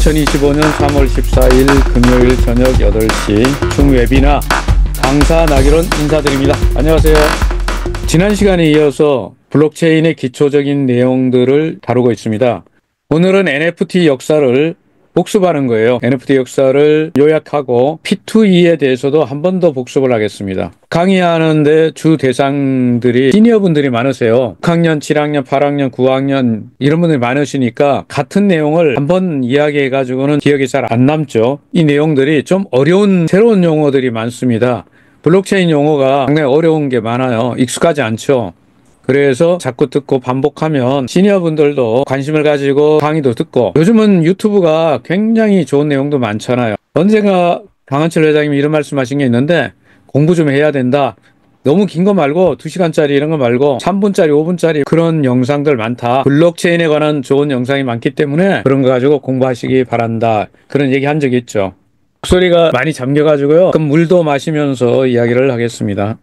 2025년 3월 14일 금요일 저녁 8시 중웨비나 강사 나기론 인사드립니다. 안녕하세요. 지난 시간에 이어서 블록체인의 기초적인 내용들을 다루고 있습니다. 오늘은 NFT 역사를 복습하는 거예요. NFT 역사를 요약하고 P2E에 대해서도 한 번 더 복습을 하겠습니다. 강의하는데 주 대상들이 시니어분들이 많으세요. 6학년, 7학년, 8학년, 9학년 이런 분들이 많으시니까 같은 내용을 한 번 이야기해가지고는 기억이 잘 안 남죠. 이 내용들이 좀 어려운 새로운 용어들이 많습니다. 블록체인 용어가 상당히 어려운 게 많아요. 익숙하지 않죠. 그래서 자꾸 듣고 반복하면 시니어분들도 관심을 가지고 강의도 듣고, 요즘은 유튜브가 굉장히 좋은 내용도 많잖아요. 언젠가 강한철 회장님이 이런 말씀하신 게 있는데, 공부 좀 해야 된다. 너무 긴 거 말고 2시간짜리 이런 거 말고 3분짜리 5분짜리 그런 영상들 많다. 블록체인에 관한 좋은 영상이 많기 때문에 그런 거 가지고 공부하시기 바란다. 그런 얘기 한 적이 있죠. 목소리가 많이 잠겨가지고요. 그럼 물도 마시면서 이야기를 하겠습니다.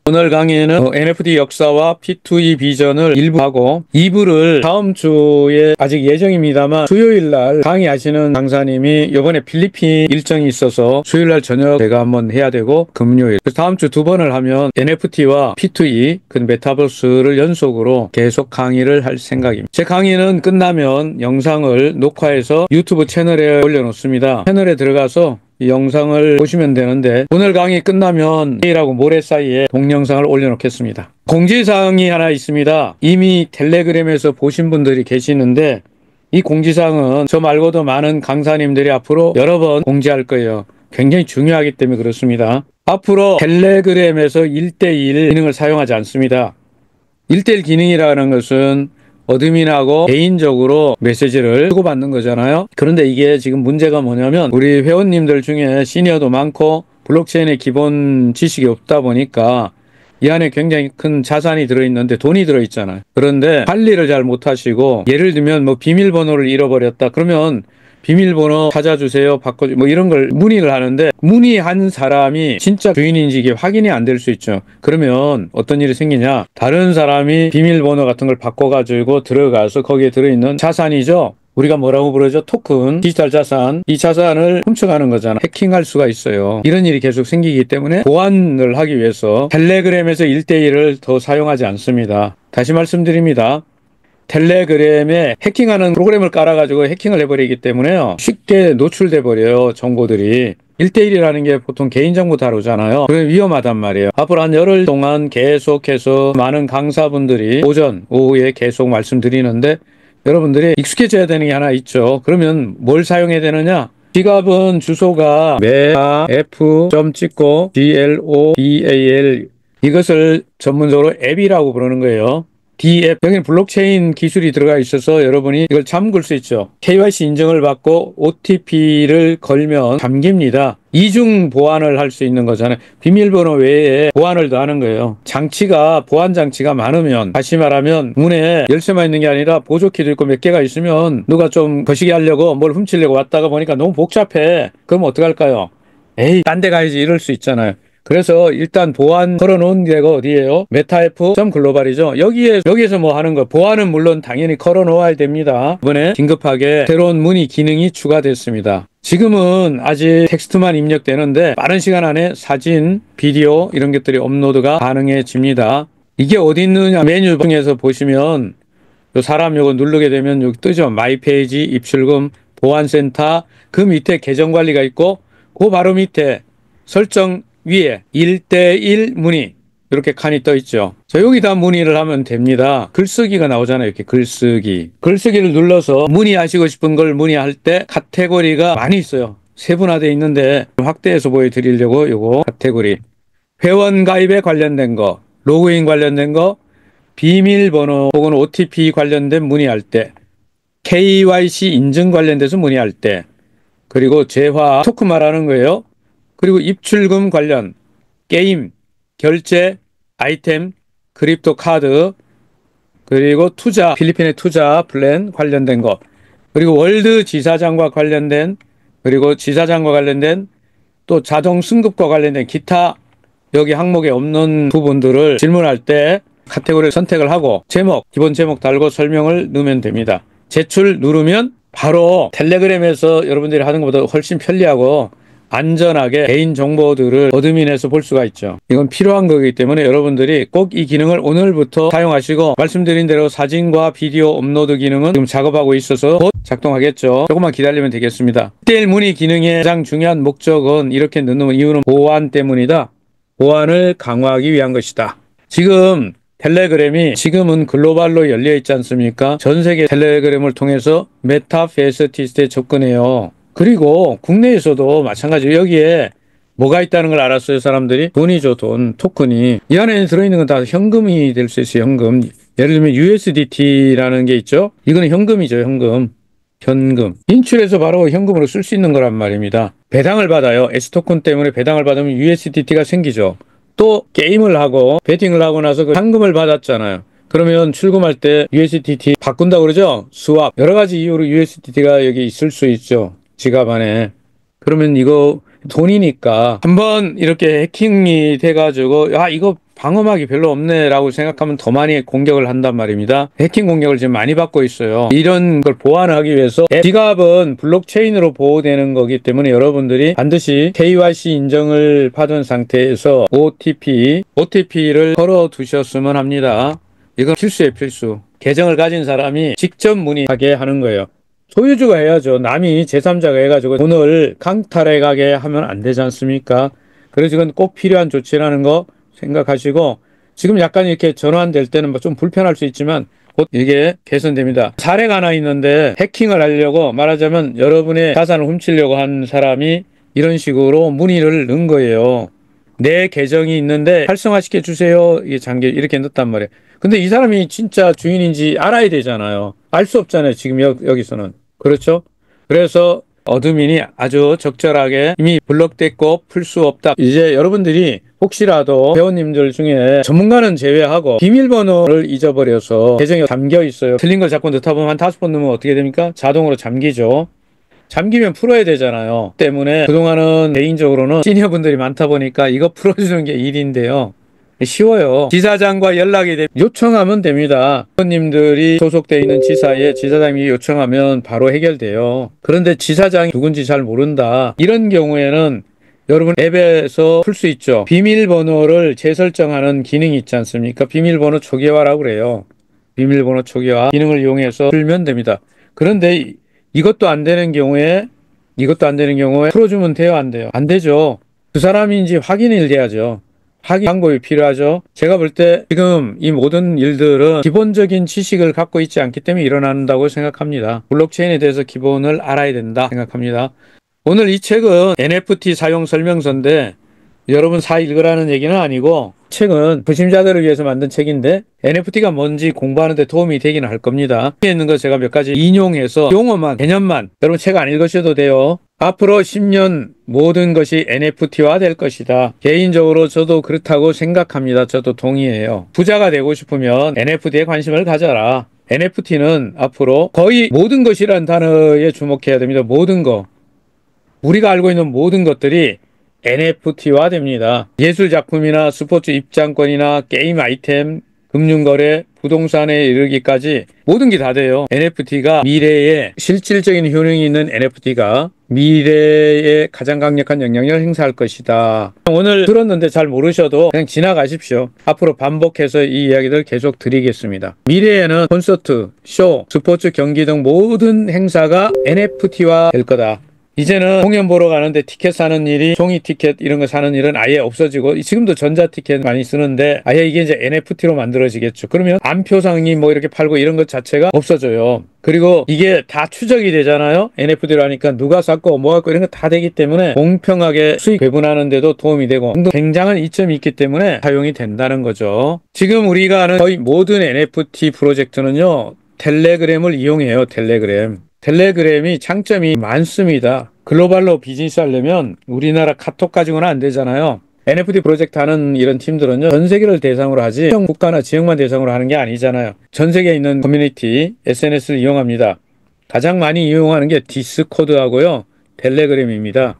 오늘 강의는 NFT 역사와 P2E 비전을 1부 하고 2부를 다음 주에 아직 예정입니다만 수요일 날 강의하시는 강사님이 이번에 필리핀 일정이 있어서 수요일 날 저녁 제가 한번 해야 되고, 금요일. 그래서 다음 주 2번을 하면 NFT와 P2E, 그 메타버스를 연속으로 계속 강의를 할 생각입니다. 제 강의는 끝나면 영상을 녹화해서 유튜브 채널에 올려놓습니다. 채널에 들어가서 이 영상을 보시면 되는데, 오늘 강의 끝나면 내일하고 모레 사이에 동영상을 올려놓겠습니다. 공지사항이 하나 있습니다. 이미 텔레그램에서 보신 분들이 계시는데, 이 공지사항은 저 말고도 많은 강사님들이 앞으로 여러 번 공지할 거예요. 굉장히 중요하기 때문에 그렇습니다. 앞으로 텔레그램에서 1대1 기능을 사용하지 않습니다. 1대1 기능이라는 것은 어드민하고 개인적으로 메시지를 주고받는 거잖아요. 그런데 이게 지금 문제가 뭐냐면, 우리 회원님들 중에 시니어도 많고 블록체인의 기본 지식이 없다 보니까 이 안에 굉장히 큰 자산이 들어있는데 돈이 들어있잖아요. 그런데 관리를 잘 못하시고, 예를 들면 뭐 비밀번호를 잃어버렸다 그러면 비밀번호 찾아주세요, 바꿔주 뭐 이런 걸 문의를 하는데, 문의한 사람이 진짜 주인인지 이게 확인이 안 될 수 있죠. 그러면 어떤 일이 생기냐, 다른 사람이 비밀번호 같은 걸 바꿔가지고 들어가서 거기에 들어있는 자산이죠. 우리가 뭐라고 부르죠? 토큰, 디지털 자산. 이 자산을 훔쳐가는 거잖아. 해킹할 수가 있어요. 이런 일이 계속 생기기 때문에 보안을 하기 위해서 텔레그램에서 1대1을 더 사용하지 않습니다. 다시 말씀드립니다. 텔레그램에 해킹하는 프로그램을 깔아가지고 해킹을 해버리기 때문에요, 쉽게 노출돼 버려요, 정보들이. 1대1이라는 게 보통 개인정보 다루잖아요. 그게 위험하단 말이에요. 앞으로 한 열흘 동안 계속해서 많은 강사분들이 오전, 오후에 계속 말씀드리는데, 여러분들이 익숙해져야 되는 게 하나 있죠. 그러면 뭘 사용해야 되느냐? 지갑은 주소가 meta.f 찍고 global, 이것을 전문적으로 앱이라고 부르는 거예요. D앱, 여기는 블록체인 기술이 들어가 있어서 여러분이 이걸 잠글 수 있죠. KYC 인증을 받고 OTP를 걸면 잠깁니다. 이중 보안을 할 수 있는 거잖아요. 비밀번호 외에 보안을 더 하는 거예요. 장치가, 보안 장치가 많으면, 다시 말하면 문에 열쇠만 있는 게 아니라 보조키도 있고 몇 개가 있으면 누가 좀 거시기 하려고 뭘 훔치려고 왔다가 보니까 너무 복잡해. 그럼 어떡할까요? 에이, 딴 데 가야지, 이럴 수 있잖아요. 그래서 일단 보안 걸어놓은 데가 어디예요? meta.f.global이죠. 여기에서 뭐 하는 거, 보안은 물론 당연히 걸어놓아야 됩니다. 이번에 긴급하게 새로운 문의 기능이 추가됐습니다. 지금은 아직 텍스트만 입력되는데 빠른 시간 안에 사진, 비디오 이런 것들이 업로드가 가능해집니다. 이게 어디 있느냐, 메뉴 중에서 보시면 요 사람 요거 누르게 되면 여기 뜨죠. 마이 페이지, 입출금, 보안센터, 그 밑에 계정 관리가 있고, 그 바로 밑에 설정 위에 1대1 문의, 이렇게 칸이 떠 있죠. 자, 여기다 문의를 하면 됩니다. 글쓰기가 나오잖아요. 이렇게 글쓰기를 눌러서 문의하시고 싶은 걸 문의할 때 카테고리가 많이 있어요. 세분화되어 있는데 확대해서 보여드리려고 요거 카테고리, 회원 가입에 관련된 거, 로그인 관련된 거, 비밀번호 혹은 OTP 관련된 문의할 때, KYC 인증 관련돼서 문의할 때, 그리고 재화, 토큰 말하는 거예요. 그리고 입출금 관련, 게임, 결제, 아이템, 크립토 카드, 그리고 투자, 필리핀의 투자 플랜 관련된 거, 그리고 월드 지사장과 관련된, 그리고 지사장과 관련된, 또 자동 승급과 관련된 기타, 여기 항목에 없는 부분들을 질문할 때 카테고리를 선택을 하고 제목, 기본 제목 달고 설명을 넣으면 됩니다. 제출 누르면 바로 텔레그램에서 여러분들이 하는 것보다 훨씬 편리하고 안전하게 개인 정보들을 어드민에서 볼 수가 있죠. 이건 필요한 거기 때문에 여러분들이 꼭 이 기능을 오늘부터 사용하시고, 말씀드린 대로 사진과 비디오 업로드 기능은 지금 작업하고 있어서 곧 작동하겠죠. 조금만 기다리면 되겠습니다. 1대1 문의 기능의 가장 중요한 목적은, 이렇게 넣는 이유는 보안 때문이다. 보안을 강화하기 위한 것이다. 지금 텔레그램이 지금은 글로벌로 열려 있지 않습니까? 전 세계 텔레그램을 통해서 메타페스티스트에 접근해요. 그리고 국내에서도 마찬가지로 여기에 뭐가 있다는 걸 알았어요. 사람들이 돈이죠. 돈, 토큰이. 이 안에 들어있는 건 다 현금이 될 수 있어요. 현금. 예를 들면 USDT라는 게 있죠. 이거는 현금이죠. 현금. 인출해서 바로 현금으로 쓸 수 있는 거란 말입니다. 배당을 받아요. S토큰 때문에 배당을 받으면 USDT가 생기죠. 또 게임을 하고 베팅을 하고 나서 그 상금을 받았잖아요. 그러면 출금할 때 USDT 바꾼다고 그러죠. 스왑. 여러 가지 이유로 USDT가 여기 있을 수 있죠. 지갑 안에. 그러면 이거 돈이니까 한번 이렇게 해킹이 돼가지고 이거 방어막이 별로 없네 라고 생각하면 더 많이 공격을 한단 말입니다. 해킹 공격을 지금 많이 받고 있어요. 이런 걸 보완하기 위해서 지갑은 블록체인으로 보호되는 거기 때문에 여러분들이 반드시 KYC 인정을 받은 상태에서 OTP를 걸어 두셨으면 합니다. 이건 필수예요. 필수. 계정을 가진 사람이 직접 문의하게 하는 거예요. 소유주가 해야죠. 남이 제3자가 해가지고 돈을 강탈해 가게 하면 안 되지 않습니까? 그래서 이건 꼭 필요한 조치라는 거 생각하시고, 지금 약간 이렇게 전환될 때는 좀 불편할 수 있지만 곧 이게 개선됩니다. 사례가 하나 있는데, 해킹을 하려고, 말하자면 여러분의 자산을 훔치려고 한 사람이 이런 식으로 문의를 넣은 거예요. 내 계정이 있는데 활성화시켜 주세요. 이게 이렇게 넣었단 말이에요. 근데 이 사람이 진짜 주인인지 알아야 되잖아요. 알 수 없잖아요. 지금 여기서는. 그렇죠? 그래서 어드민이 아주 적절하게 이미 블록됐고 풀 수 없다. 이제 여러분들이 혹시라도 회원님들 중에 전문가는 제외하고 비밀번호를 잊어버려서 계정에 잠겨 있어요. 틀린 걸 자꾸 넣다 보면 한 5번 넣으면 어떻게 됩니까? 자동으로 잠기죠. 잠기면 풀어야 되잖아요. 때문에 그동안은 개인적으로는 시니어분들이 많다 보니까 이거 풀어주는 게 일인데요. 쉬워요. 지사장과 연락이 되면 요청하면 됩니다. 회원님들이 소속되어 있는 지사에 지사장이 요청하면 바로 해결돼요. 그런데 지사장이 누군지 잘 모른다. 이런 경우에는 여러분 앱에서 풀 수 있죠. 비밀번호를 재설정하는 기능이 있지 않습니까? 비밀번호 초기화라고 그래요. 비밀번호 초기화 기능을 이용해서 풀면 됩니다. 그런데 이것도 안 되는 경우에 풀어주면 돼요, 안 돼요? 안 되죠. 그 사람인지 확인을 해야죠. 확인 방법이 필요하죠. 제가 볼 때 지금 이 모든 일들은 기본적인 지식을 갖고 있지 않기 때문에 일어난다고 생각합니다. 블록체인에 대해서 기본을 알아야 된다 생각합니다. 오늘 이 책은 NFT 사용 설명서인데 여러분 읽으라는 얘기는 아니고, 책은 부심자들을 위해서 만든 책인데 NFT가 뭔지 공부하는 데 도움이 되기는 할 겁니다. 여기 있는 거 제가 몇 가지 인용해서 용어만, 개념만, 여러분 책 안 읽으셔도 돼요. 앞으로 10년 모든 것이 NFT화 될 것이다. 개인적으로 저도 그렇다고 생각합니다. 저도 동의해요. 부자가 되고 싶으면 NFT에 관심을 가져라. NFT는 앞으로 거의 모든 것이라는 단어에 주목해야 됩니다. 모든 거. 우리가 알고 있는 모든 것들이 NFT화 됩니다. 예술작품이나 스포츠 입장권이나 게임 아이템, 금융거래, 부동산에 이르기까지 모든 게 다 돼요. NFT가 미래에 실질적인 효능이 있는 NFT가 미래에 가장 강력한 영향력을 행사할 것이다. 오늘 들었는데 잘 모르셔도 그냥 지나가십시오. 앞으로 반복해서 이 이야기를 계속 드리겠습니다. 미래에는 콘서트, 쇼, 스포츠 경기 등 모든 행사가 NFT화 될 거다. 이제는 공연 보러 가는데 티켓 사는 일이, 종이 티켓 이런 거 사는 일은 아예 없어지고, 지금도 전자 티켓 많이 쓰는데 아예 이게 이제 NFT로 만들어지겠죠. 그러면 안표상이 뭐 이렇게 팔고 이런 것 자체가 없어져요. 그리고 이게 다 추적이 되잖아요. NFT로 하니까 누가 샀고 뭐 갖고 이런 거 다 되기 때문에 공평하게 수익 배분하는 데도 도움이 되고 굉장한 이점이 있기 때문에 사용이 된다는 거죠. 지금 우리가 아는 거의 모든 NFT 프로젝트는요, 텔레그램을 이용해요. 텔레그램이 장점이 많습니다. 글로벌로 비즈니스 하려면 우리나라 카톡 가지고는 안 되잖아요. NFT 프로젝트 하는 이런 팀들은요, 전 세계를 대상으로 하지 형 국가나 지역만 대상으로 하는 게 아니잖아요. 전 세계에 있는 커뮤니티, SNS를 이용합니다. 가장 많이 이용하는 게 디스코드하고요, 텔레그램입니다.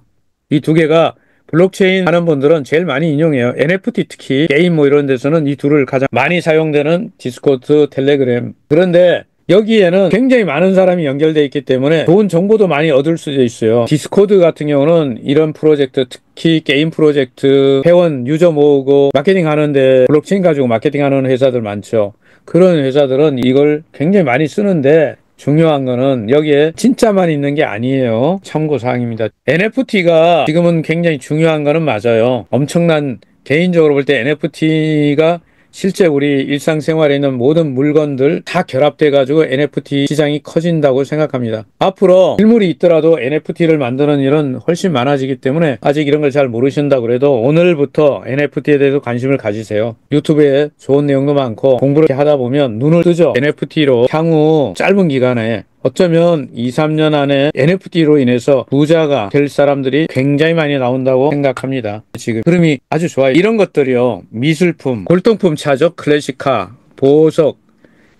이 두 개가 블록체인 하는 분들은 제일 많이 인용해요. NFT 특히 게임 뭐 이런 데서는 이 둘을 가장 많이 사용되는 디스코드, 텔레그램. 그런데 여기에는 굉장히 많은 사람이 연결되어 있기 때문에 좋은 정보도 많이 얻을 수도 있어요. 디스코드 같은 경우는 이런 프로젝트, 특히 게임 프로젝트 회원 유저 모으고 마케팅 하는데 블록체인 가지고 마케팅 하는 회사들 많죠. 그런 회사들은 이걸 굉장히 많이 쓰는데 중요한 거는 여기에 진짜만 있는 게 아니에요. 참고사항입니다. NFT가 지금은 굉장히 중요한 거는 맞아요. 엄청난, 개인적으로 볼 때 NFT가 실제 우리 일상생활에 있는 모든 물건들 다 결합돼 가지고 NFT 시장이 커진다고 생각합니다. 앞으로 실물이 있더라도 NFT를 만드는 일은 훨씬 많아지기 때문에 아직 이런 걸 잘 모르신다 그래도 오늘부터 NFT에 대해서 관심을 가지세요. 유튜브에 좋은 내용도 많고 공부를 하다 보면 눈을 뜨죠. NFT로 향후 짧은 기간에 어쩌면 2, 3년 안에 NFT로 인해서 부자가 될 사람들이 굉장히 많이 나온다고 생각합니다. 지금 흐름이 아주 좋아요. 이런 것들이요. 미술품, 골동품 차죠. 클래식카, 보석,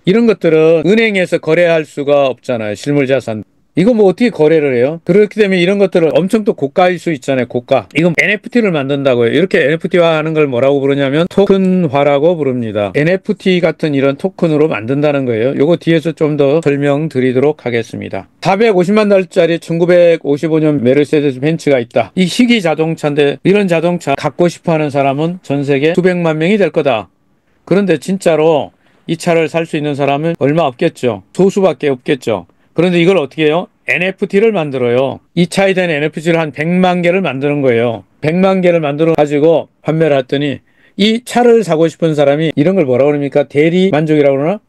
이런 것들은 은행에서 거래할 수가 없잖아요. 실물자산. 이거 뭐 어떻게 거래를 해요? 그렇기 때문에 이런 것들은 엄청 또 고가일 수 있잖아요. 고가. 이건 NFT를 만든다고요. 이렇게 NFT화 하는 걸 뭐라고 부르냐면 토큰화라고 부릅니다. NFT 같은 이런 토큰으로 만든다는 거예요. 요거 뒤에서 좀 더 설명드리도록 하겠습니다. 450만 달러짜리 1955년 메르세데스 벤츠가 있다. 이 희귀 자동차인데 이런 자동차 갖고 싶어하는 사람은 전 세계 수백만 명이 될 거다. 그런데 진짜로 이 차를 살 수 있는 사람은 얼마 없겠죠. 소수밖에 없겠죠. 그런데 이걸 어떻게 해요? NFT를 만들어요. 이 차에 대한 NFT를 한 100만 개를 만드는 거예요. 100만 개를 만들어 가지고 판매를 했더니 이 차를 사고 싶은 사람이 이런 걸 뭐라고 그럽니까? 대리 만족이라고 그러나?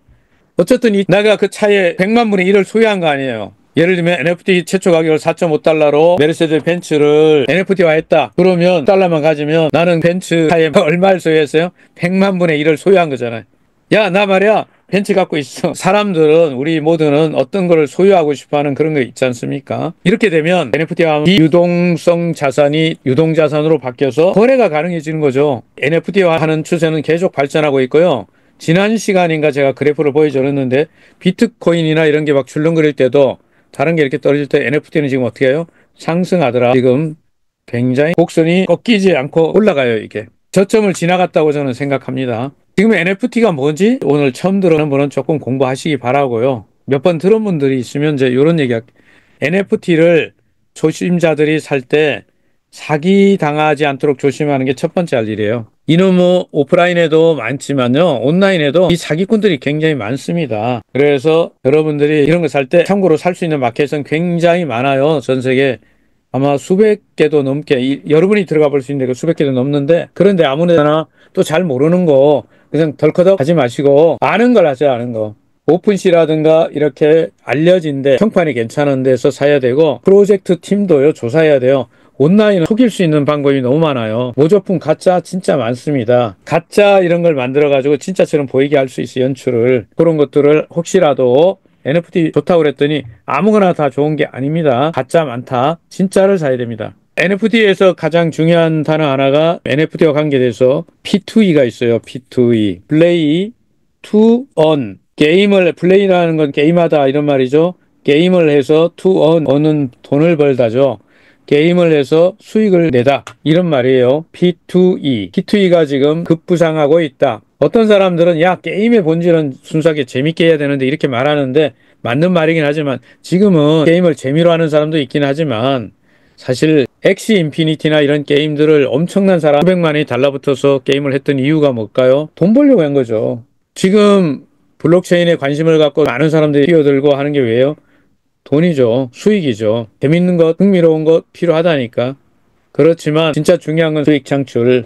어쨌든 내가 그 차에 100만 분의 1을 소유한 거 아니에요. 예를 들면 NFT 최초 가격을 4.5달러로 메르세데스 벤츠를 NFT화 했다. 그러면 달러만 가지면 나는 벤츠 차에 얼마를 소유했어요? 100만 분의 1을 소유한 거잖아요. 야, 나 말이야. 벤츠 갖고 있어. 사람들은, 우리 모두는 어떤 거를 소유하고 싶어 하는 그런 거 있지 않습니까? 이렇게 되면 NFT화 비유동성 자산이 유동자산으로 바뀌어서 거래가 가능해지는 거죠. NFT화 하는 추세는 계속 발전하고 있고요. 지난 시간인가 제가 그래프를 보여줬는데 비트코인이나 이런 게 막 출렁거릴 때도 다른 게 이렇게 떨어질 때 NFT는 지금 어떻게 해요? 상승하더라. 지금 굉장히 곡선이 꺾이지 않고 올라가요, 이게. 저점을 지나갔다고 저는 생각합니다. 지금 NFT가 뭐지? 오늘 처음 들어는 분은 조금 공부하시기 바라고요. 몇 번 들은 분들이 있으면 이제 이런 얘기가, NFT를 초심자들이 살 때 사기 당하지 않도록 조심하는 게 첫 번째 할 일이에요. 이놈의 오프라인에도 많지만요, 온라인에도 이 사기꾼들이 굉장히 많습니다. 그래서 여러분들이 이런 거 살 때 참고로 살 수 있는 마켓은 굉장히 많아요. 전 세계 아마 수백 개도 넘게, 여러분이 들어가 볼 수 있는데 수백 개도 넘는데, 그런데 아무데나 또 잘 모르는 거 그냥 덜커덕 하지 마시고 아는 걸 하세요. 아는 거. 오픈시라든가 이렇게 알려진데 평판이 괜찮은 데서 사야 되고, 프로젝트 팀도요 조사해야 돼요. 온라인은 속일 수 있는 방법이 너무 많아요. 모조품 가짜 진짜 많습니다. 가짜 이런 걸 만들어 가지고 진짜처럼 보이게 할 수 있어요. 연출을. 그런 것들을 혹시라도 NFT 좋다고 그랬더니 아무거나 다 좋은 게 아닙니다. 가짜 많다. 진짜를 사야 됩니다. NFT에서 가장 중요한 단어 하나가 NFT와 관계돼서 P2E가 있어요. P2E. Play to earn. 게임을, 플레이라는 건 게임하다 이런 말이죠. 게임을 해서 to earn. earn은 돈을 벌다죠. 게임을 해서 수익을 내다 이런 말이에요. P2E. P2E가 지금 급부상하고 있다. 어떤 사람들은 야, 게임의 본질은 순수하게 재밌게 해야 되는데 이렇게 말하는데 맞는 말이긴 하지만, 지금은 게임을 재미로 하는 사람도 있긴 하지만 사실 엑시 인피니티나 이런 게임들을 엄청난 사람 수백만이 달라붙어서 게임을 했던 이유가 뭘까요? 돈 벌려고 한 거죠. 지금 블록체인에 관심을 갖고 많은 사람들이 뛰어들고 하는 게 왜요? 돈이죠. 수익이죠. 재밌는 것, 흥미로운 것 필요하다니까. 그렇지만 진짜 중요한 건 수익 창출.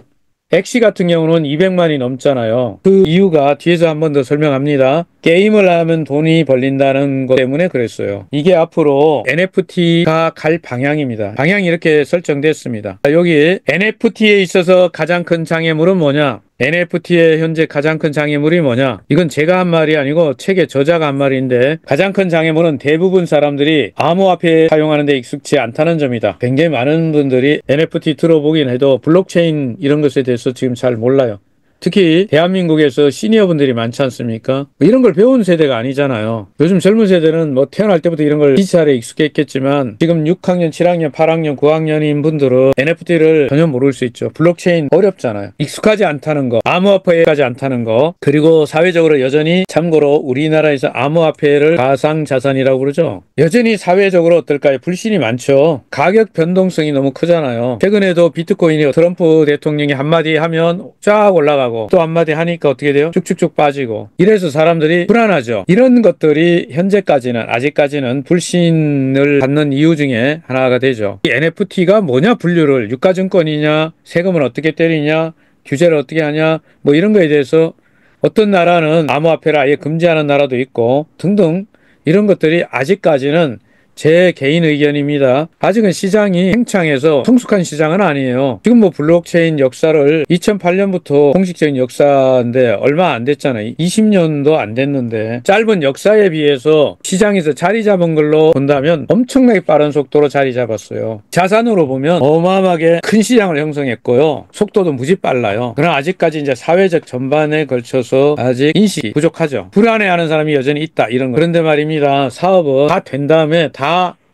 엑시 같은 경우는 200만이 넘잖아요. 그 이유가 뒤에서 한 번 더 설명합니다. 게임을 하면 돈이 벌린다는 것 때문에 그랬어요. 이게 앞으로 NFT가 갈 방향입니다. 방향이 이렇게 설정됐습니다. 여기 NFT에 있어서 가장 큰 장애물은 뭐냐? NFT의 현재 가장 큰 장애물이 뭐냐? 이건 제가 한 말이 아니고 책의 저자가 한 말인데, 가장 큰 장애물은 대부분 사람들이 암호화폐 사용하는 데 익숙치 않다는 점이다. 굉장히 많은 분들이 NFT 들어보긴 해도 블록체인 이런 것에 대해서 지금 잘 몰라요. 특히 대한민국에서 시니어분들이 많지 않습니까? 이런 걸 배운 세대가 아니잖아요. 요즘 젊은 세대는 뭐 태어날 때부터 이런 걸 디지털에 익숙했겠지만 지금 6학년, 7학년, 8학년, 9학년인 분들은 NFT를 전혀 모를 수 있죠. 블록체인 어렵잖아요. 익숙하지 않다는 거, 암호화폐까지 않다는 거, 그리고 사회적으로 여전히 참고로 우리나라에서 암호화폐를 가상자산이라고 그러죠. 여전히 사회적으로 어떨까요? 불신이 많죠. 가격 변동성이 너무 크잖아요. 최근에도 비트코인이 트럼프 대통령이 한마디 하면 쫙 올라가고 또 한마디 하니까 어떻게 돼요? 쭉쭉쭉 빠지고 이래서 사람들이 불안하죠. 이런 것들이 현재까지는 아직까지는 불신을 갖는 이유 중에 하나가 되죠. 이 NFT가 뭐냐 분류를 유가증권이냐 세금을 어떻게 때리냐 규제를 어떻게 하냐 뭐 이런 거에 대해서 어떤 나라는 암호화폐를 아예 금지하는 나라도 있고 등등 이런 것들이 아직까지는 제 개인 의견입니다. 아직은 시장이 팽창해서 성숙한 시장은 아니에요. 지금 뭐 블록체인 역사를 2008년부터 공식적인 역사인데 얼마 안 됐잖아요. 20년도 안 됐는데 짧은 역사에 비해서 시장에서 자리 잡은 걸로 본다면 엄청나게 빠른 속도로 자리 잡았어요. 자산으로 보면 어마어마하게 큰 시장을 형성했고요. 속도도 무지 빨라요. 그러나 아직까지 이제 사회적 전반에 걸쳐서 아직 인식이 부족하죠. 불안해하는 사람이 여전히 있다 이런 거. 그런데 말입니다. 사업은 다 된 다음에 다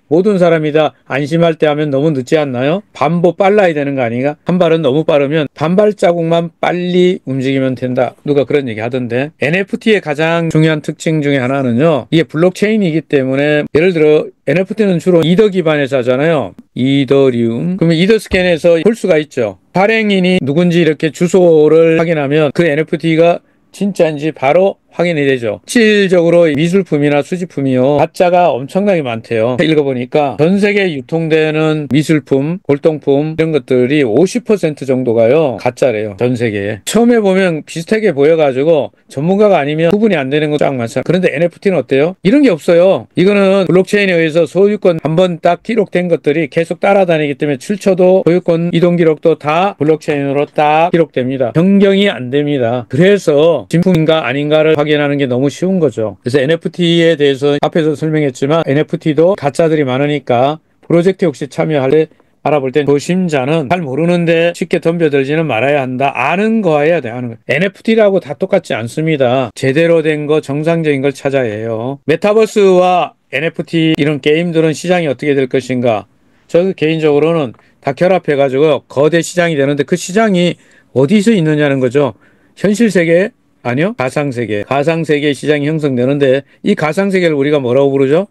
모든 사람이 다 안심할 때 하면 너무 늦지 않나요? 반보 빨라야 되는 거 아닌가? 한 발은 너무 빠르면 반발자국만 빨리 움직이면 된다. 누가 그런 얘기 하던데. NFT의 가장 중요한 특징 중에 하나는요. 이게 블록체인이기 때문에 예를 들어 NFT는 주로 이더 기반에서 하잖아요. 이더리움. 그러면 이더스캔에서 볼 수가 있죠. 발행인이 누군지 이렇게 주소를 확인하면 그 NFT가 진짜인지 바로 확인이 되죠. 실질적으로 미술품이나 수집품이요. 가짜가 엄청나게 많대요. 읽어보니까 전 세계에 유통되는 미술품, 골동품 이런 것들이 50% 정도가요. 가짜래요. 전 세계에. 처음에 보면 비슷하게 보여가지고 전문가가 아니면 구분이 안 되는 거 쫙 많잖아요. 그런데 NFT는 어때요? 이런 게 없어요. 이거는 블록체인에 의해서 소유권 한번 딱 기록된 것들이 계속 따라다니기 때문에 출처도 소유권 이동 기록도 다 블록체인으로 딱 기록됩니다. 변경이 안 됩니다. 그래서 진품인가 아닌가를 확인하는 게 너무 쉬운 거죠. 그래서 NFT에 대해서 앞에서 설명했지만 NFT도 가짜들이 많으니까 프로젝트 혹시 참여할래 알아볼 땐 조심자는 잘 모르는데 쉽게 덤벼들지는 말아야 한다. 아는 거 해야 돼. 아는 거. NFT라고 다 똑같지 않습니다. 제대로 된 거 정상적인 걸 찾아야 해요. 메타버스와 NFT 이런 게임들은 시장이 어떻게 될 것인가. 저 개인적으로는 다 결합해가지고 거대 시장이 되는데 그 시장이 어디서 있느냐는 거죠. 현실 세계 아니요. 가상세계. 가상세계 시장이 형성되는데 이 가상세계를 우리가 뭐라고 부르죠?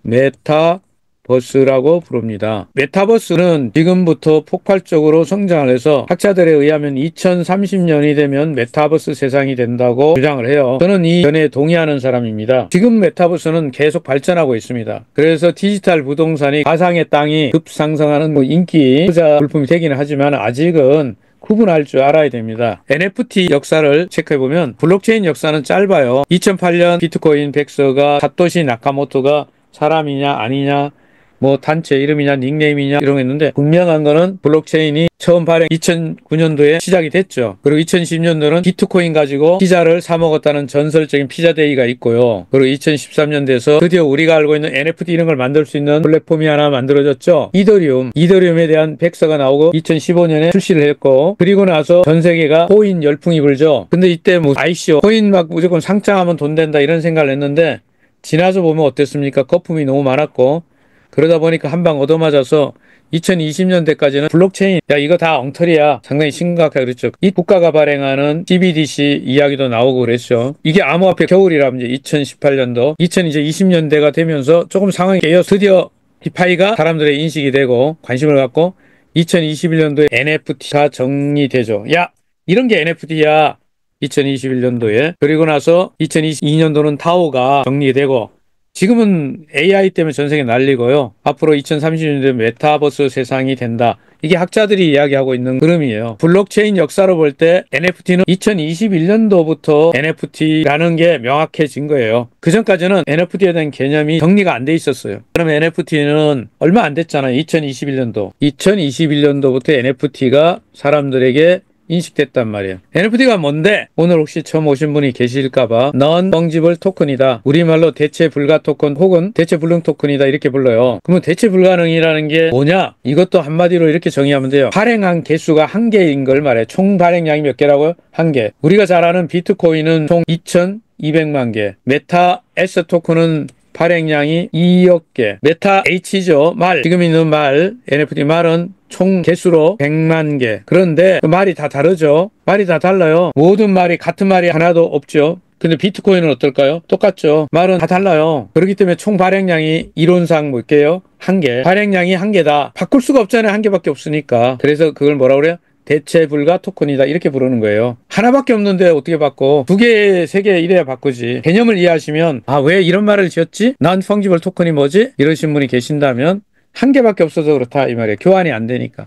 메타버스라고 부릅니다. 메타버스는 지금부터 폭발적으로 성장을 해서 학자들에 의하면 2030년이 되면 메타버스 세상이 된다고 주장을 해요. 저는 이 견해에 동의하는 사람입니다. 지금 메타버스는 계속 발전하고 있습니다. 그래서 디지털 부동산이 가상의 땅이 급상승하는 뭐 인기 투자 물품이 되기는 하지만 아직은 구분할 줄 알아야 됩니다. NFT 역사를 체크해보면 블록체인 역사는 짧아요. 2008년 비트코인 백서가 사토시 나카모토가 사람이냐 아니냐 뭐 단체 이름이냐 닉네임이냐 이런 거 했는데 분명한 거는 블록체인이 처음 발행 2009년도에 시작이 됐죠. 그리고 2010년도는 비트코인 가지고 피자를 사 먹었다는 전설적인 피자데이가 있고요. 그리고 2013년 돼서 드디어 우리가 알고 있는 NFT 이런 걸 만들 수 있는 플랫폼이 하나 만들어졌죠. 이더리움에 대한 백서가 나오고 2015년에 출시를 했고 그리고 나서 전 세계가 코인 열풍이 불죠. 근데 이때 뭐 ICO 코인 막 무조건 상장하면 돈 된다 이런 생각을 했는데 지나서 보면 어땠습니까? 거품이 너무 많았고 그러다 보니까 한 방 얻어맞아서 2020년대까지는 블록체인 야 이거 다 엉터리야 상당히 심각하게 그랬죠. 이 국가가 발행하는 CBDC 이야기도 나오고 그랬죠. 이게 암호화폐 겨울이라면 이제 2018년도 2020년대가 되면서 조금 상황이 깨어서 드디어 디파이가 사람들의 인식이 되고 관심을 갖고 2021년도에 NFT가 정리되죠. 야 이런 게 NFT야 2021년도에 그리고 나서 2022년도는 타오가 정리되고 지금은 AI 때문에 전 세계 난리고요. 앞으로 2030년도에 메타버스 세상이 된다. 이게 학자들이 이야기하고 있는 흐름이에요. 블록체인 역사로 볼 때 NFT는 2021년도부터 NFT라는 게 명확해진 거예요. 그전까지는 NFT에 대한 개념이 정리가 안 돼 있었어요. 그러면 NFT는 얼마 안 됐잖아요. 2021년도. 2021년도부터 NFT가 사람들에게 인식됐단 말이에요. NFT가 뭔데? 오늘 혹시 처음 오신 분이 계실까봐 Non-Fungible 토큰이다. 우리말로 대체 불가 토큰 혹은 대체 불능 토큰이다 이렇게 불러요. 그러면 대체 불가능이라는 게 뭐냐? 이것도 한마디로 이렇게 정의하면 돼요. 발행한 개수가 한 개인 걸 말해. 총 발행량이 몇 개라고요? 한 개. 우리가 잘 아는 비트코인은 총 2,200만 개. 메타 S 토큰은 발행량이 2억 개. 메타 H죠. 말. 지금 있는 말. NFT 말은 총 개수로 100만 개. 그런데 그 말이 다 다르죠. 말이 다 달라요. 모든 말이 같은 말이 하나도 없죠. 근데 비트코인은 어떨까요? 똑같죠. 말은 다 달라요. 그렇기 때문에 총 발행량이 이론상 뭘게요? 한 개. 발행량이 한 개다. 바꿀 수가 없잖아요. 한 개밖에 없으니까. 그래서 그걸 뭐라 그래요? 대체 불가 토큰이다 이렇게 부르는 거예요. 하나밖에 없는데 어떻게 바꿔? 두 개, 세 개 이래야 바꾸지. 개념을 이해하시면 왜 이런 말을 지었지? Non-Fungible 토큰이 뭐지? 이러신 분이 계신다면 한 개밖에 없어서 그렇다 이 말이에요. 교환이 안 되니까.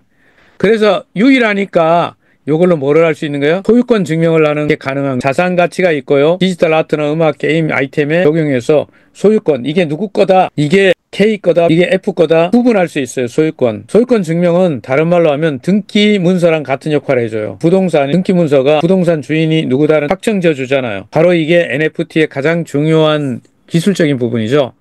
그래서 유일하니까 이걸로 뭐를 할 수 있는 거예요? 소유권 증명을 하는 게 가능한 자산 가치가 있고요. 디지털 아트나 음악, 게임 아이템에 적용해서 소유권, 이게 누구 거다, 이게 K 거다, 이게 F 거다 구분할 수 있어요. 소유권. 소유권 증명은 다른 말로 하면 등기 문서랑 같은 역할을 해줘요. 부동산 등기 문서가 부동산 주인이 누구다는 확정져주잖아요. 바로 이게 NFT의 가장 중요한 기술적인 부분이죠.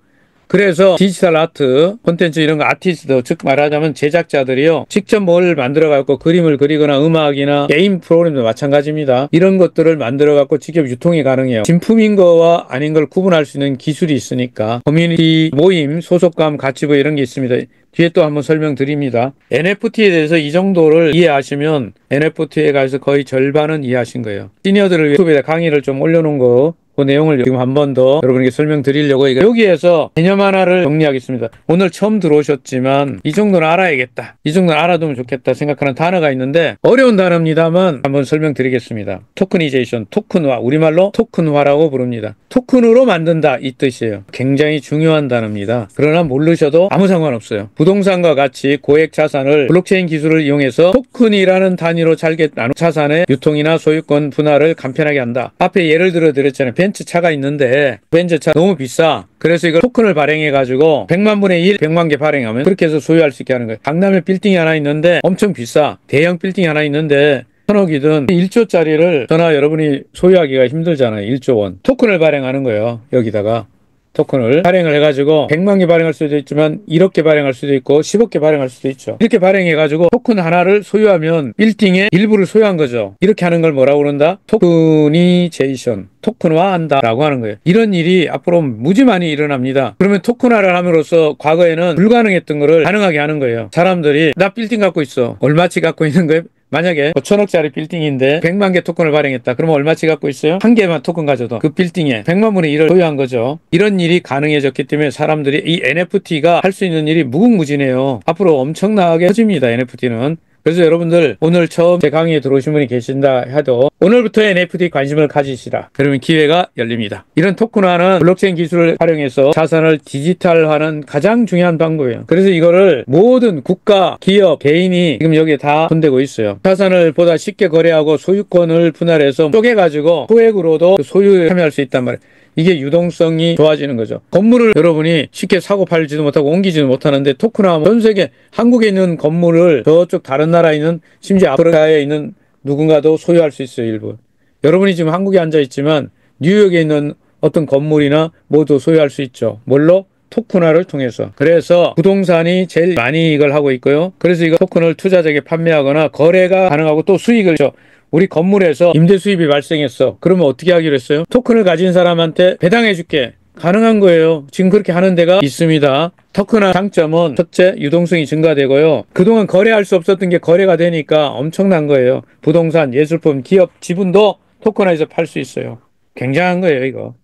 그래서 디지털 아트, 콘텐츠 이런 거 아티스트, 즉 말하자면 제작자들이요. 직접 뭘 만들어갖고 그림을 그리거나 음악이나 게임 프로그램도 마찬가지입니다. 이런 것들을 만들어갖고 직접 유통이 가능해요. 진품인 거와 아닌 걸 구분할 수 있는 기술이 있으니까 커뮤니티 모임, 소속감, 가치부 이런 게 있습니다. 뒤에 또 한번 설명드립니다. NFT에 대해서 이 정도를 이해하시면 NFT에 가서 거의 절반은 이해하신 거예요. 시니어들을 위해 유튜브에 강의를 좀 올려놓은 거 그 내용을 지금 한 번 더 여러분에게 설명드리려고 여기에서 개념 하나를 정리하겠습니다. 오늘 처음 들어오셨지만 이 정도는 알아야겠다. 이 정도는 알아두면 좋겠다 생각하는 단어가 있는데 어려운 단어입니다만 한번 설명드리겠습니다. 토크니제이션, 토큰화, 우리말로 토큰화라고 부릅니다. 토큰으로 만든다 이 뜻이에요. 굉장히 중요한 단어입니다. 그러나 모르셔도 아무 상관없어요. 부동산과 같이 고액 자산을 블록체인 기술을 이용해서 토큰이라는 단위로 잘게 나눈 자산의 유통이나 소유권 분할을 간편하게 한다. 앞에 예를 들어 드렸잖아요. 벤츠차가 있는데 벤츠차 너무 비싸. 그래서 이걸 토큰을 발행해가지고 100만 분의 1, 100만 개 발행하면 그렇게 해서 소유할 수 있게 하는 거예요. 강남에 빌딩이 하나 있는데 엄청 비싸. 대형 빌딩이 하나 있는데 1,000억이든 1조짜리를 저나 여러분이 소유하기가 힘들잖아요. 1조 원. 토큰을 발행하는 거예요. 여기다가. 토큰을 발행을 해가지고 100만 개 발행할 수도 있지만 1억 개 발행할 수도 있고 10억 개 발행할 수도 있죠. 이렇게 발행해가지고 토큰 하나를 소유하면 빌딩의 일부를 소유한 거죠. 이렇게 하는 걸 뭐라고 그런다? 토크니제이션, 토큰화한다 라고 하는 거예요. 이런 일이 앞으로 무지 많이 일어납니다. 그러면 토큰화를 함으로써 과거에는 불가능했던 거를 가능하게 하는 거예요. 사람들이 나 빌딩 갖고 있어. 얼마치 갖고 있는 거예요? 만약에 5천억짜리 빌딩인데 100만 개 토큰을 발행했다. 그러면 얼마치 갖고 있어요? 한 개만 토큰 가져도 그 빌딩에 100만 분의 1을 소유한 거죠. 이런 일이 가능해졌기 때문에 사람들이 이 NFT가 할 수 있는 일이 무궁무진해요. 앞으로 엄청나게 커집니다. NFT는. 그래서 여러분들 오늘 처음 제 강의에 들어오신 분이 계신다 해도 오늘부터 NFT 관심을 가지시라. 그러면 기회가 열립니다. 이런 토큰화는 블록체인 기술을 활용해서 자산을 디지털화하는 가장 중요한 방법이에요. 그래서 이거를 모든 국가, 기업, 개인이 지금 여기에 다 손대고 있어요. 자산을 보다 쉽게 거래하고 소유권을 분할해서 쪼개가지고 소액으로도 소유에 참여할 수 있단 말이에요. 이게 유동성이 좋아지는 거죠. 건물을 여러분이 쉽게 사고 팔지도 못하고 옮기지도 못하는데 토큰화하면 전 세계 한국에 있는 건물을 저쪽 다른 나라에 있는 심지어 아프리카에 있는 누군가도 소유할 수 있어요. 일부. 여러분이 지금 한국에 앉아 있지만 뉴욕에 있는 어떤 건물이나 모두 소유할 수 있죠. 뭘로? 토큰화를 통해서. 그래서 부동산이 제일 많이 이걸 하고 있고요. 그래서 이거 토큰을 투자자에게 판매하거나 거래가 가능하고 또 수익을 줘. 우리 건물에서 임대 수입이 발생했어. 그러면 어떻게 하기로 했어요? 토큰을 가진 사람한테 배당해 줄게. 가능한 거예요. 지금 그렇게 하는 데가 있습니다. 토큰화 장점은 첫째, 유동성이 증가되고요. 그동안 거래할 수 없었던 게 거래가 되니까 엄청난 거예요. 부동산, 예술품, 기업, 지분도 토큰화해서 팔 수 있어요. 굉장한 거예요, 이거.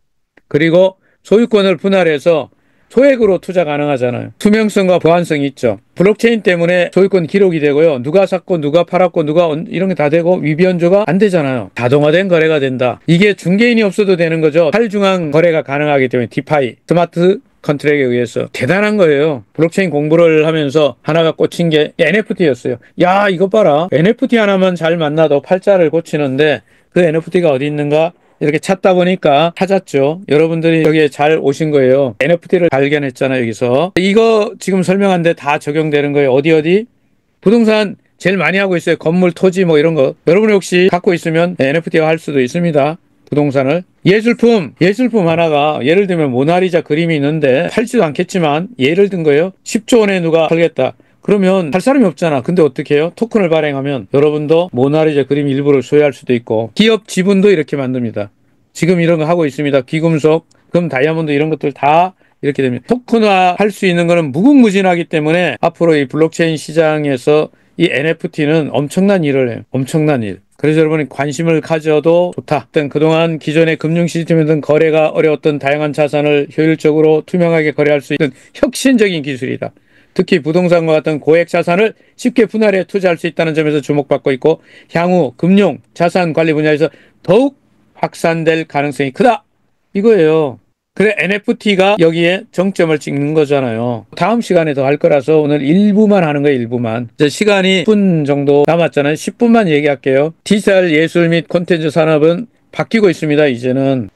그리고 소유권을 분할해서 소액으로 투자 가능하잖아요. 투명성과 보안성이 있죠. 블록체인 때문에 소유권 기록이 되고요. 누가 샀고 누가 팔았고 누가 이런 게 다 되고 위변조가 안 되잖아요. 자동화된 거래가 된다. 이게 중개인이 없어도 되는 거죠. 탈중앙 거래가 가능하기 때문에 디파이, 스마트 컨트랙에 의해서 대단한 거예요. 블록체인 공부를 하면서 하나가 꽂힌 게 NFT였어요. 야, 이거 봐라. NFT 하나만 잘 만나도 팔자를 고치는데 그 NFT가 어디 있는가? 이렇게 찾다 보니까 찾았죠. 여러분들이 여기에 잘 오신 거예요. NFT를 발견했잖아요. 여기서. 이거 지금 설명한 데 다 적용되는 거예요. 어디? 부동산 제일 많이 하고 있어요. 건물, 토지 뭐 이런 거. 여러분이 혹시 갖고 있으면 NFT화 할 수도 있습니다. 부동산을. 예술품 하나가 예를 들면 모나리자 그림이 있는데 팔지도 않겠지만 예를 든 거예요. 10조 원에 누가 팔겠다. 그러면 할 사람이 없잖아. 근데 어떻게 해요? 토큰을 발행하면 여러분도 모나리자 그림 일부를 소유할 수도 있고 기업 지분도 이렇게 만듭니다. 지금 이런 거 하고 있습니다. 귀금속, 금, 다이아몬드 이런 것들 다 이렇게 됩니다. 토큰화 할 수 있는 거는 무궁무진하기 때문에 앞으로 이 블록체인 시장에서 이 NFT는 엄청난 일을 해요. 엄청난 일. 그래서 여러분이 관심을 가져도 좋다. 그동안 기존의 금융 시스템이든 거래가 어려웠던 다양한 자산을 효율적으로 투명하게 거래할 수 있는 혁신적인 기술이다. 특히 부동산과 같은 고액 자산을 쉽게 분할해 투자할 수 있다는 점에서 주목받고 있고 향후 금융, 자산 관리 분야에서 더욱 확산될 가능성이 크다. 이거예요. 그래 NFT가 여기에 정점을 찍는 거잖아요. 다음 시간에 더 할 거라서 오늘 일부만 하는 거예요. 일부만. 이제 시간이 10분 정도 남았잖아요. 10분만 얘기할게요. 디지털 예술 및 콘텐츠 산업은 바뀌고 있습니다.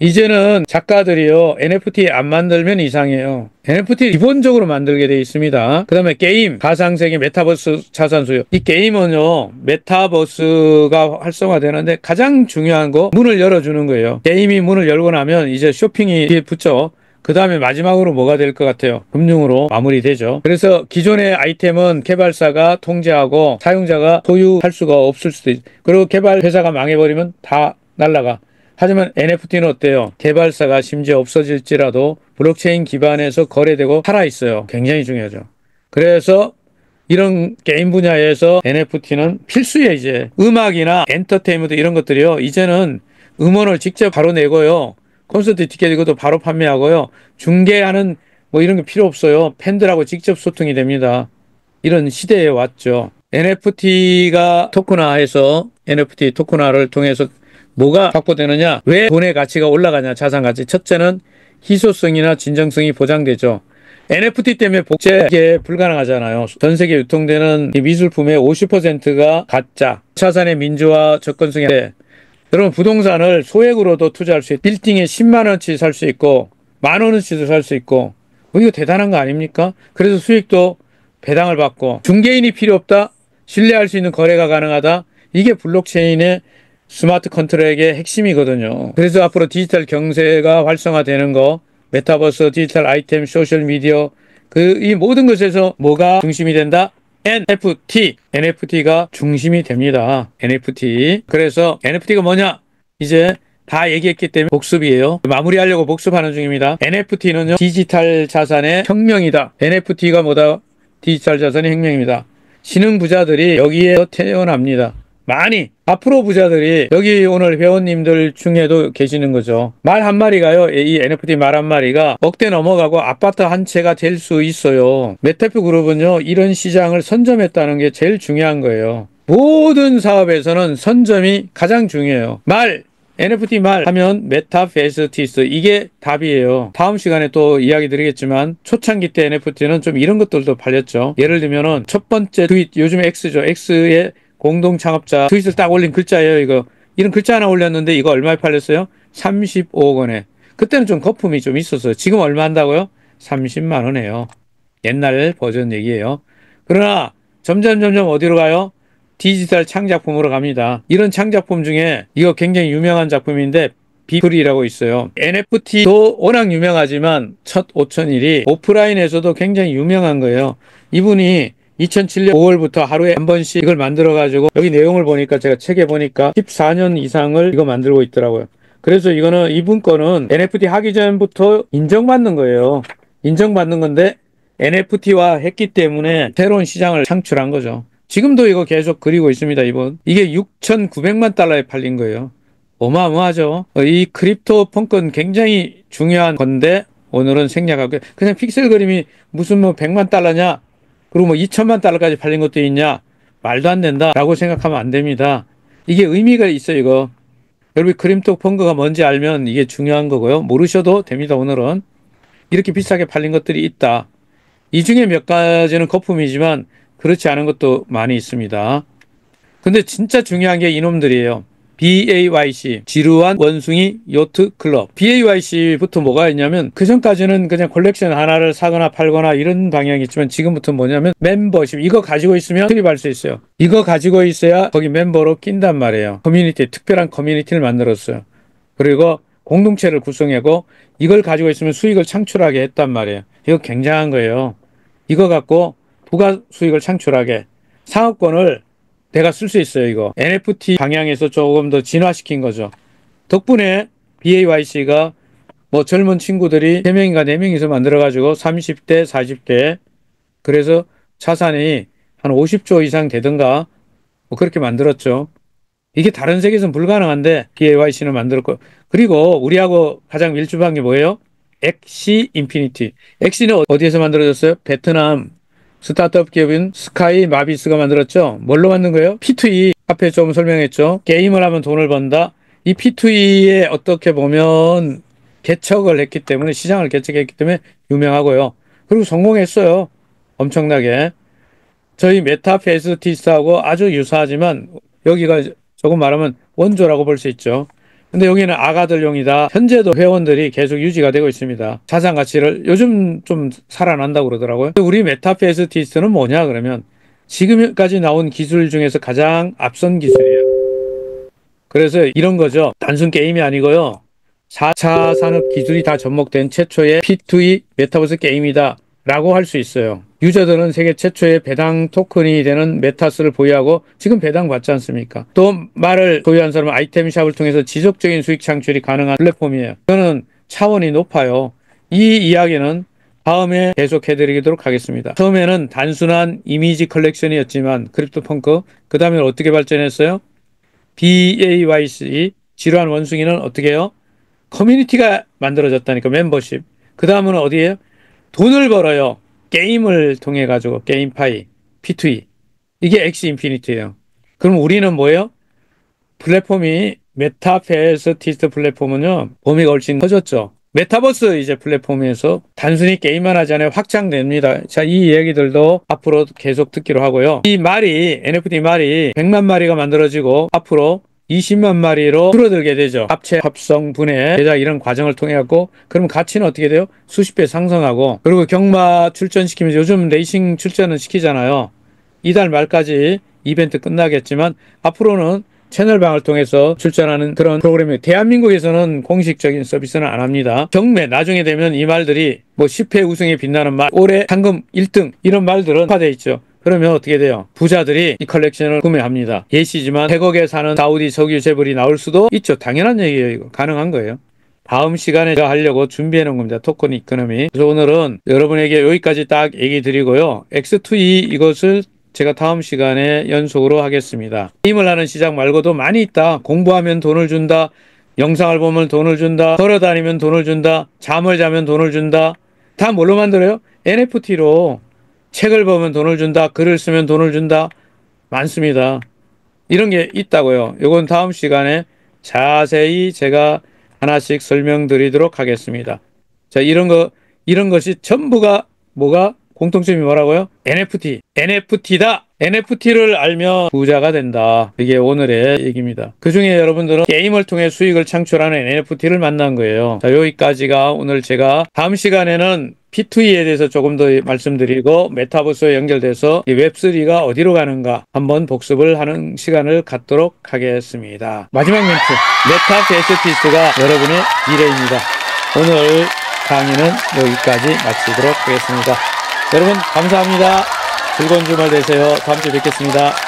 이제는 작가들이요 NFT 안 만들면 이상해요. NFT 기본적으로 만들게 돼 있습니다. 그 다음에 게임, 가상세계, 메타버스 자산 소유. 이 게임은요 메타버스가 활성화되는데 가장 중요한 거 문을 열어주는 거예요. 게임이 문을 열고 나면 이제 쇼핑이 뒤에 붙죠. 그 다음에 마지막으로 뭐가 될 것 같아요? 금융으로 마무리되죠. 그래서 기존의 아이템은 개발사가 통제하고 사용자가 소유할 수가 없을 수도 있고 그리고 개발 회사가 망해버리면 다 날라가. 하지만 NFT는 어때요? 개발사가 심지어 없어질지라도 블록체인 기반에서 거래되고 살아있어요. 굉장히 중요하죠. 그래서 이런 게임 분야에서 NFT는 필수예요. 이제 음악이나 엔터테인먼트 이런 것들이요. 이제는 음원을 직접 바로 내고요. 콘서트 티켓 이것도 바로 판매하고요. 중개하는 뭐 이런 게 필요 없어요. 팬들하고 직접 소통이 됩니다. 이런 시대에 왔죠. NFT가 토큰화해서 NFT 토큰화를 통해서 뭐가 확보되느냐? 왜 돈의 가치가 올라가냐? 자산 가치. 첫째는 희소성이나 진정성이 보장되죠. NFT 때문에 복제가 불가능하잖아요. 전 세계 유통되는 이 미술품의 50%가 가짜. 자산의 민주화 접근성이 여러분 부동산을 소액으로도 투자할 수 있고 빌딩에 10만 원치 살 수 있고 만 원어치도 살 수 있고 이거 대단한 거 아닙니까? 그래서 수익도 배당을 받고 중개인이 필요 없다. 신뢰할 수 있는 거래가 가능하다. 이게 블록체인의 스마트 컨트랙의 핵심이거든요. 그래서 앞으로 디지털 경제가 활성화되는 거, 메타버스, 디지털 아이템, 소셜 미디어, 이 모든 것에서 뭐가 중심이 된다? NFT. NFT가 중심이 됩니다. NFT. 그래서 NFT가 뭐냐? 이제 다 얘기했기 때문에 복습이에요. 마무리하려고 복습하는 중입니다. NFT는요, 디지털 자산의 혁명이다. NFT가 뭐다? 디지털 자산의 혁명입니다. 신흥 부자들이 여기에 태어납니다. 많이 앞으로 부자들이 여기 오늘 회원님들 중에도 계시는 거죠. 말 한마리가요. 이 NFT 말 한마리가 억대 넘어가고 아파트 한 채가 될 수 있어요. 메타표 그룹은요. 이런 시장을 선점했다는 게 제일 중요한 거예요. 모든 사업에서는 선점이 가장 중요해요. NFT 말 하면 메타페스티스 이게 답이에요. 다음 시간에 또 이야기 드리겠지만 초창기 때 NFT는 좀 이런 것들도 팔렸죠. 예를 들면은 첫 번째 트윗 요즘 X죠. X의 공동 창업자 트윗을 딱 올린 글자예요. 이거 이런 글자 하나 올렸는데 이거 얼마에 팔렸어요? 35억 원에. 그때는 좀 거품이 좀 있었어요. 지금 얼마 한다고요? 30만 원이에요. 옛날 버전 얘기예요. 그러나 점점 어디로 가요? 디지털 창작품으로 갑니다. 이런 창작품 중에 이거 굉장히 유명한 작품인데 비플이라고 있어요. NFT도 워낙 유명하지만 첫 5,000일이 오프라인에서도 굉장히 유명한 거예요. 이분이 2007년 5월부터 하루에 한 번씩 이걸 만들어가지고 여기 내용을 보니까 제가 책에 보니까 14년 이상을 이거 만들고 있더라고요. 그래서 이거는 이분 거는 NFT 하기 전부터 인정받는 거예요. 인정받는 건데 NFT화 했기 때문에 새로운 시장을 창출한 거죠. 지금도 이거 계속 그리고 있습니다. 이분. 이게 6,900만 달러에 팔린 거예요. 어마어마하죠. 이 크립토 펑크는 굉장히 중요한 건데 오늘은 생략하고 그냥 픽셀 그림이 무슨 뭐 100만 달러냐 그리고 뭐 2천만 달러까지 팔린 것도 있냐 말도 안 된다 라고 생각하면 안 됩니다. 이게 의미가 있어요. 이거 여러분 크립토 펑크가 뭔지 알면 이게 중요한 거고요. 모르셔도 됩니다. 오늘은 이렇게 비싸게 팔린 것들이 있다. 이 중에 몇 가지는 거품이지만 그렇지 않은 것도 많이 있습니다. 근데 진짜 중요한 게 이놈들이에요. BAYC, 지루한 원숭이 요트 클럽. BAYC부터 뭐가 있냐면 그전까지는 그냥 콜렉션 하나를 사거나 팔거나 이런 방향이 있지만 지금부터 뭐냐면 멤버십. 이거 가지고 있으면 출입할 수 있어요. 이거 가지고 있어야 거기 멤버로 낀단 말이에요. 커뮤니티, 특별한 커뮤니티를 만들었어요. 그리고 공동체를 구성하고 이걸 가지고 있으면 수익을 창출하게 했단 말이에요. 이거 굉장한 거예요. 이거 갖고 부가 수익을 창출하게 상업권을 내가 쓸 수 있어요. 이거 NFT 방향에서 조금 더 진화시킨 거죠. 덕분에 BAYC가 뭐 젊은 친구들이 3명인가 4명이서 만들어가지고 30대 40대 그래서 자산이 한 50조 이상 되든가 뭐 그렇게 만들었죠. 이게 다른 세계에서는 불가능한데 BAYC는 만들었고, 그리고 우리하고 가장 밀접한 게 뭐예요? 엑시 인피니티. 엑시는 어디에서 만들어졌어요? 베트남 스타트업 기업인 스카이 마비스가 만들었죠. 뭘로 만든 거예요? P2E. 앞에 좀 설명했죠. 게임을 하면 돈을 번다. 이 P2E에 어떻게 보면 개척을 했기 때문에, 시장을 개척했기 때문에 유명하고요. 그리고 성공했어요. 엄청나게. 저희 메타페스티스하고 아주 유사하지만 여기가 조금 말하면 원조라고 볼 수 있죠. 근데 여기는 아가들용이다. 현재도 회원들이 계속 유지가 되고 있습니다. 자산 가치를 요즘 좀 살아난다고 그러더라고요. 우리 메타페스티스는 뭐냐 그러면 지금까지 나온 기술 중에서 가장 앞선 기술이에요. 그래서 이런 거죠. 단순 게임이 아니고요. 4차 산업 기술이 다 접목된 최초의 P2E 메타버스 게임이다 라고 할 수 있어요. 유저들은 세계 최초의 배당 토큰이 되는 메타스를 보유하고 지금 배당 받지 않습니까? 또 말을 소유한 사람은 아이템샵을 통해서 지속적인 수익 창출이 가능한 플랫폼이에요. 저는 차원이 높아요. 이 이야기는 다음에 계속해드리도록 하겠습니다. 처음에는 단순한 이미지 컬렉션이었지만 크립토펑크, 그 다음에 어떻게 발전했어요? BAYC, 지루한 원숭이는 어떻게 해요? 커뮤니티가 만들어졌다니까, 멤버십. 그 다음은 어디예요? 돈을 벌어요. 게임을 통해 가지고 게임파이, P2E. 이게 엑시 인피니티예요. 그럼 우리는 뭐예요? 플랫폼이 메타페스티스트 플랫폼은요. 범위가 훨씬 커졌죠. 메타버스 이제 플랫폼에서 단순히 게임만 하지 않아요. 확장됩니다. 자, 이 얘기들도 앞으로 계속 듣기로 하고요. 이 말이, NFT 말이 100만 마리가 만들어지고 앞으로 20만 마리로 줄어들게 되죠. 합체, 합성, 분해, 제작 이런 과정을 통해 갖고, 그럼 가치는 어떻게 돼요? 수십 배 상승하고, 그리고 경마 출전시키면서 요즘 레이싱 출전은 시키잖아요. 이달 말까지 이벤트 끝나겠지만 앞으로는 채널방을 통해서 출전하는 그런 프로그램이, 대한민국에서는 공식적인 서비스는 안 합니다. 경매 나중에 되면 이 말들이 뭐 10회 우승에 빛나는 말, 올해 상금 1등 이런 말들은 화돼 있죠. 그러면 어떻게 돼요? 부자들이 이 컬렉션을 구매합니다. 예시지만 100억에 사는 사우디 석유 재벌이 나올 수도 있죠. 당연한 얘기예요. 이거 가능한 거예요. 다음 시간에 제가 하려고 준비해 놓은 겁니다. 토큰 이코노미. 그래서 오늘은 여러분에게 여기까지 딱 얘기 드리고요. X2E 이것을 제가 다음 시간에 연속으로 하겠습니다. 게임을 하는 시장 말고도 많이 있다. 공부하면 돈을 준다. 영상을 보면 돈을 준다. 걸어다니면 돈을 준다. 잠을 자면 돈을 준다. 다 뭘로 만들어요? NFT로. 책을 보면 돈을 준다. 글을 쓰면 돈을 준다. 많습니다. 이런 게 있다고요. 이건 다음 시간에 자세히 제가 하나씩 설명드리도록 하겠습니다. 자, 이런 것이 전부가 뭐가 공통점이 뭐라고요? NFT. NFT다. NFT를 알면 부자가 된다. 이게 오늘의 얘기입니다. 그 중에 여러분들은 게임을 통해 수익을 창출하는 NFT를 만난 거예요. 자, 여기까지가 오늘 제가 다음 시간에는 P2E에 대해서 조금 더 말씀드리고 메타버스에 연결돼서 이 웹3가 어디로 가는가 한번 복습을 하는 시간을 갖도록 하겠습니다. 마지막 멘트. 메타페스티스가 여러분의 미래입니다. 오늘 강의는 여기까지 마치도록 하겠습니다. 여러분 감사합니다. 즐거운 주말 되세요. 다음 주에 뵙겠습니다.